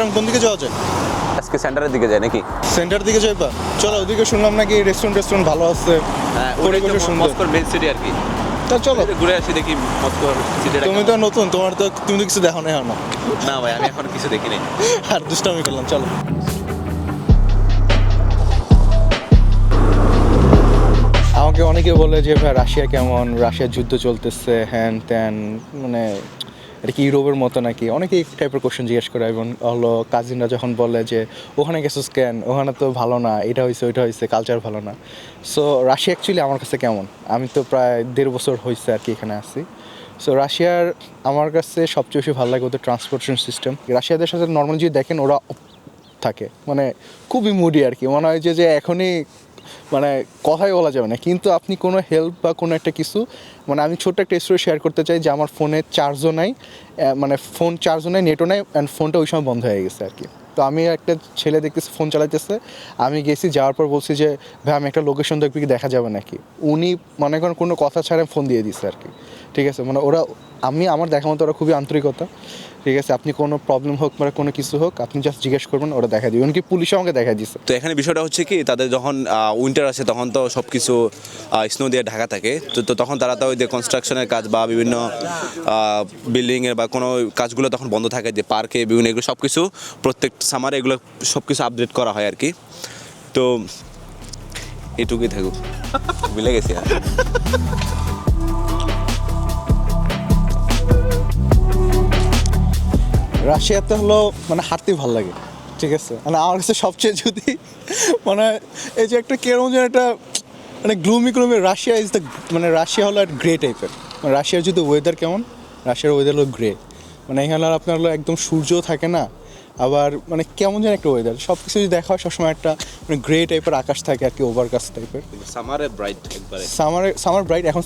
এখন কোন দিকে যাওয়া যায়? আজকে সেন্টারের দিকে যায় নাকি? সেন্টার দিকে যাইবা? চলো ওদিকে শুনলাম নাকি রেস্টুরেন্ট ভালো আছে। হ্যাঁ, পরিবেশ সুন্দর। মস্কোর মেইন সিটি আর কি। তা চলো, ঘুরে আসি দেখি মস্কোর সিটিটা। তুমি তো নতুন, তুমি তো কিছু দেখো না এখনো। না ভাই, আমি এখন কিছু দেখিনি। আর দুষ্টামি করলাম, চলো। আমাকে অনেকে বলে যে ভাই রাশিয়া কেমন, রাশিয়ার যুদ্ধ চলতেছে হ্যান ত্যান, মানে এটা কি ইউরোপের মতো নাকি, অনেকে এই টাইপের কোশ্চেন জিজ্ঞেস করে। এবং হলো কাজিনরা যখন বলে যে ওখানে গেছিস কেন, ওখানে তো ভালো না, এটা হয়েছে ওইটা হয়েছে, কালচার ভালো না। সো রাশিয়া অ্যাকচুয়ালি আমার কাছে কেমন, আমি তো প্রায় 1.5 বছর হয়েছে আর কি এখানে আছি। সো রাশিয়ার আমার কাছে সবচেয়ে বেশি ভালো লাগে ওদের ট্রান্সপোর্টেশন সিস্টেম। রাশিয়াদের সাথে নর্মালি যদি দেখেন ওরা থাকে মানে খুবই মুডি আর কি, মনে হয় যে এখনই মানে কথাই বলা যাবে না। কিন্তু আপনি কোনো হেল্প বা কোনো একটা কিছু, মানে আমি ছোট্ট একটা স্টোরি শেয়ার করতে চাই যে আমার ফোনে চার্জও নাই, মানে ফোন চার্জও নাই, নেটও নাই, অ্যান্ড ফোনটা ওই সময় বন্ধ হয়ে গেছে আর কি। তো আমি একটা ছেলে দেখতেছি ফোন চালাইতেছে, আমি গেছি, যাওয়ার পর বলছি যে ভাই আমি একটা লোকেশন দেখবি কি, দেখা যাবে নাকি। উনি মনে করেন কোনো কথা ছাড়া ফোন দিয়ে দিচ্ছে আর কি। ঠিক আছে, মানে ওরা আমার দেখা মতো ওরা খুবই আন্তরিকতা। ঠিক আছে, আপনি কোনো প্রবলেম হোক মানে কোনো কিছু হোক, আপনি জাস্ট জিজ্ঞেস করবেন, ওরা দেখা দিবে। এমনকি পুলিশও আমাকে দেখা দিচ্ছে। তো এখানে বিষয়টা হচ্ছে কি, তাদের যখন উইন্টার আসে তখন তো সব কিছু স্নো দিয়ে ঢাকা থাকে। তো তখন তারা তো ওই যে কনস্ট্রাকশনের কাজ বা বিভিন্ন বিল্ডিংয়ের বা কোনো কাজগুলো তখন বন্ধ থাকে, যে পার্কে বিভিন্ন এগুলো সব কিছু প্রত্যেক সামারে এগুলো সব কিছু আপডেট করা হয় আর কি। তো এটুকুই থাকুক, ভুলে গেছি আর। রাশিয়াতে হলো মানে হাঁটতেই ভালো লাগে। ঠিক আছে, মানে আমার কাছে সবচেয়ে যদি মানে এই যে একটা কেরম যেন একটা মানে গ্লুমি রাশিয়া ইজ দ্য, মানে রাশিয়া হলো একটা গ্রে টাইপের। মানে রাশিয়ার যদি ওয়েদার কেমন, রাশিয়ার ওয়েদার হলো গ্রে। মানে এখানে আপনার হলো একদম সূর্যও থাকে না, আবার মানে কেমন যেন একটা ওয়েদার, সব কিছু যদি দেখা হয় সবসময় একটা মানে গ্রে টাইপের আকাশ থাকে আর কি, ওভারকাস্ট টাইপের। সামারে ব্রাইট একবারে। সামার ব্রাইট, এখন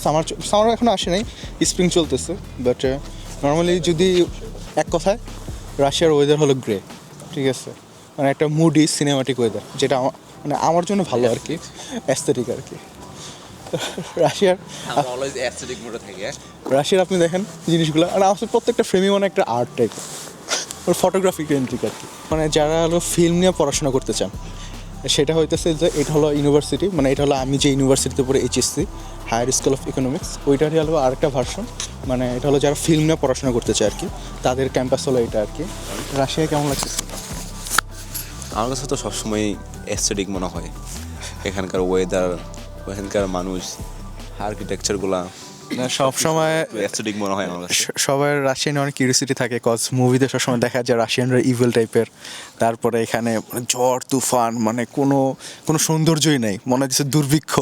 সামার এখন আসে নাই, স্প্রিং চলতেছে। বাট নর্মালি যদি এক কথায় রাশিয়ার ওয়েদার হলো গ্রে। ঠিক আছে, মানে একটা মুডি সিনেমাটিক ওয়েদার, যেটা মানে আমার জন্য ভালো আর কি, অ্যাস্থেটিক আর কি। রাশিয়ার রাশিয়ার আপনি দেখেন জিনিসগুলো, আর আমার প্রত্যেকটা ফ্রেমই মানে একটা আর্ট টাইপ, ওর ফটোগ্রাফি কেন্দ্রিক আর কি। মানে যারা হলো ফিল্ম নিয়ে পড়াশোনা করতে চান, সেটা হইতেছে যে এটা হলো ইউনিভার্সিটি, মানে এটা হলো আমি যে ইউনিভার্সিটিতে পড়ে HSC, higher school of economics, ওইটারই হলো আরেকটা ভার্সন। মানে এটা হলো যারা ফিল্ম নিয়ে পড়াশোনা করতে চায় আর কি, তাদের ক্যাম্পাস হলো এটা আর কি। রাশিয়া কেমন লাগছে? আমার কাছে তো সবসময় অ্যাস্থেটিক মনে হয়, এখানকার ওয়েদার, এখানকার মানুষ, আর্কিটেকচারগুলা সবসময় অ্যাস্থেটিক মনে হয় আমার কাছে। সবার রাশিয়ানে অনেক কিউরিয়াসিটি থাকে, কজ মুভিতে সবসময় দেখা যায় রাশিয়ানরা ইভিল টাইপের। তারপরে এখানে ঝড় তুফান, মানে কোনো সৌন্দর্যই নেই, মনে হচ্ছে দুর্ভিক্ষ,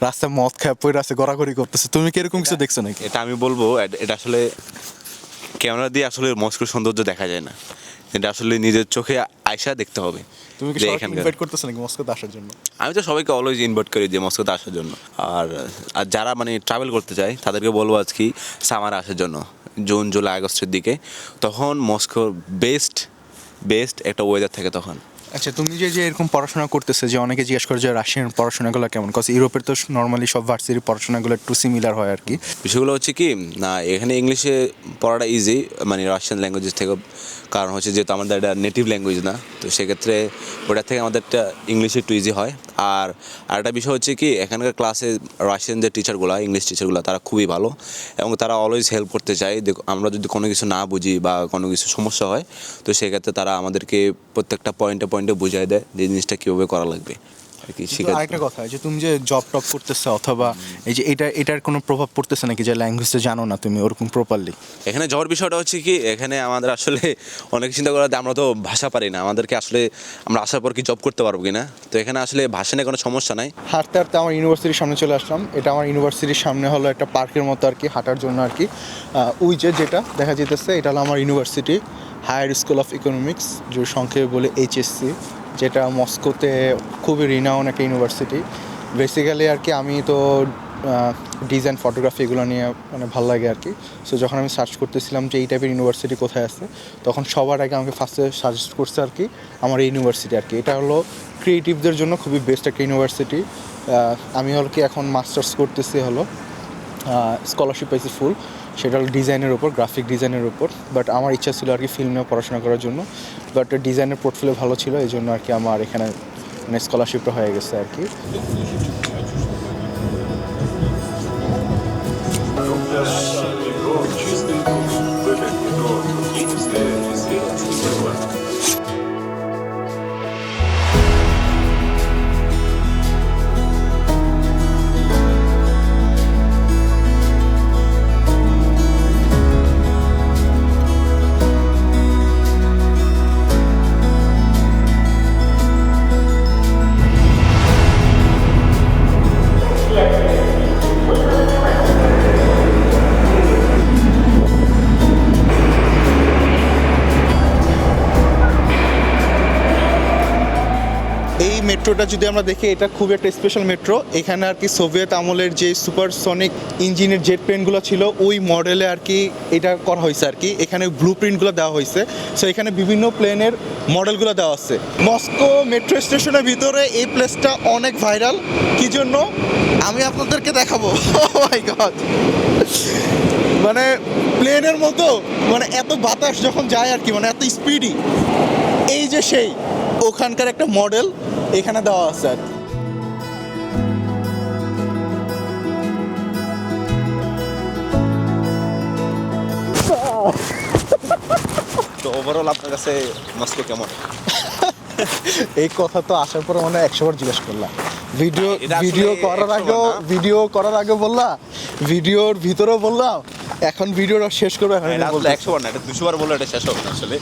রাস্তায় মদ খায় পড়ে আছে, গড়াগড়ি করতেছে। তুমি কি এরকম কিছু দেখছো নাকি? এটা আমি বলবো, এটা আসলে ক্যামেরা দিয়ে আসলে মস্কোর সৌন্দর্য দেখা যায় না, এটা আসলে নিজের চোখে আয়সা দেখতে হবে। তুমি কি যে সবাইকে এখানকার, ইনভাইট করতেছো নাকি মস্কোতে আসার জন্য? আমি তো সবাইকে অলওয়েজ ইনভাইট করি যে মস্কোতে আসার জন্য। আর আর যারা মানে ট্রাভেল করতে চায় তাদেরকে বলবো আজকে সামারে আসার জন্য, জুন জুলাই আগস্টের দিকে, তখন মস্কোর বেস্ট একটা ওয়েদার থাকে তখন। আচ্ছা, তুমি যে এরকম পড়াশোনা করতেছে, যে অনেকে জিজ্ঞেস করে যে রাশিয়ান পড়াশোনাগুলো কেমন, কজ ইউরোপের তো নর্মালি সব ভার্সিটির পড়াশোনাগুলো একটু সিমিলার হয় আর কি। বিষয়গুলো হচ্ছে কি, না এখানে ইংলিশে পড়াটা ইজি, মানে রাশিয়ান ল্যাঙ্গুয়েজের থেকে, কারণ হচ্ছে যেহেতু আমাদের এটা নেটিভ ল্যাঙ্গুয়েজ না, তো সেক্ষেত্রে ওটার থেকে আমাদেরটা ইংলিশে একটু ইজি হয়। আর একটা বিষয় হচ্ছে কি, এখানকার ক্লাসে রাশিয়ান যে টিচারগুলো, ইংলিশ টিচারগুলো, তারা খুবই ভালো এবং তারা অলওয়েজ হেল্প করতে চায়। আমরা যদি কোনো কিছু না বুঝি বা কোনো কিছু সমস্যা হয়, তো সেক্ষেত্রে তারা আমাদেরকে প্রত্যেকটা পয়েন্টে বুঝিয়ে দেয় যে জিনিসটা কীভাবে করা লাগবে আর কি। আরেকটা কথা, যে তুমি যে জব টপ করতেছো, অথবা এই যে এটার কোনো প্রভাব পড়তেছে নাকি, যে ল্যাঙ্গুয়েজটা জানো না তুমি ওরকম প্রপারলি? এখানে যাওয়ার বিষয়টা হচ্ছে কি, এখানে আমাদের আসলে অনেক চিন্তা করা যে আমরা তো ভাষা পারি না, আমাদেরকে আসলে আমরা আসার পর কি জব করতে পারবো কিনা। তো এখানে আসলে ভাষা নিয়ে কোনো সমস্যা নাই। হাঁটতে হাঁটতে আমার ইউনিভার্সিটির সামনে চলে আসলাম। এটা আমার ইউনিভার্সিটির সামনে হলো একটা পার্কের মতো আর কি, হাঁটার জন্য আর কি। ওই যেটা দেখা যেতেছে, এটা হলো আমার university, higher school of economics, যে সংক্ষেপে বলে এইচএসসি, যেটা মস্কোতে খুবই রিনাউন একটা ইউনিভার্সিটি। বেসিক্যালি আর কি আমি তো ডিজাইন ফটোগ্রাফি এগুলো নিয়ে মানে ভালো লাগে আর কি। সো যখন আমি সার্চ করতেছিলাম যে এই টাইপের ইউনিভার্সিটি কোথায় আছে, তখন সবার আগে আমাকে ফার্স্টে সাজেস্ট করছে আর কি আমার এই ইউনিভার্সিটি আর কি। এটা হলো ক্রিয়েটিভদের জন্য খুবই বেস্ট একটা ইউনিভার্সিটি। আমি হলো কি এখন মাস্টার্স করতেছি, হলো স্কলারশিপ পাইছি ফুল। সেটা হলো ডিজাইনের উপর, গ্রাফিক ডিজাইনের উপর। বাট আমার ইচ্ছা ছিল আর কি ফিল্মে পড়াশোনা করার জন্য, বাট ডিজাইনের পোর্টফোলিও ভালো ছিল, এই জন্য আর কি আমার এখানে মানে স্কলারশিপটা হয়ে গেছে আর কি। এই মেট্রোটা যদি আমরা দেখি, এটা খুব একটা স্পেশাল মেট্রো। এখানে আর কি সোভিয়েত আমলের যে সুপারসনিক ইঞ্জিনের জেট প্লেনগুলো ছিল ওই মডেলে আর কি এটা করা হয়েছে আর কি। এখানে ব্লু প্রিন্টগুলো দেওয়া হয়েছে, সো এখানে বিভিন্ন প্লেনের মডেলগুলো দেওয়া আছে। মস্কো মেট্রো স্টেশনের ভিতরে এই প্লেসটা অনেক ভাইরাল। কি জন্য আমি আপনাদেরকে দেখাবো। মাই গড, মানে প্লেনের মতো, মানে এত বাতাস যখন যায় আর কি, মানে এত স্পিডি। এই যে সেই ওখানকার একটা মডেল এখানে দেওয়া আছে আর কি। তো ওভারঅল আপনার কাছে মস্কো কেমন? এই কথা তো আসার পরে মানে 100 বার জিজ্ঞেস করলাম। ভিডিও এটা আসলে ভিডিও করার 100 আগেও, বার না। ভিডিও করার আগে বললাম, ভিডিওর ভিতরেও বললাম, এখন ভিডিওটা শেষ করবো। এখন এটা আসলে বলতেছি। 100 বার না, এটা 200 বার বলে এটা শেষ হবে না আসলে।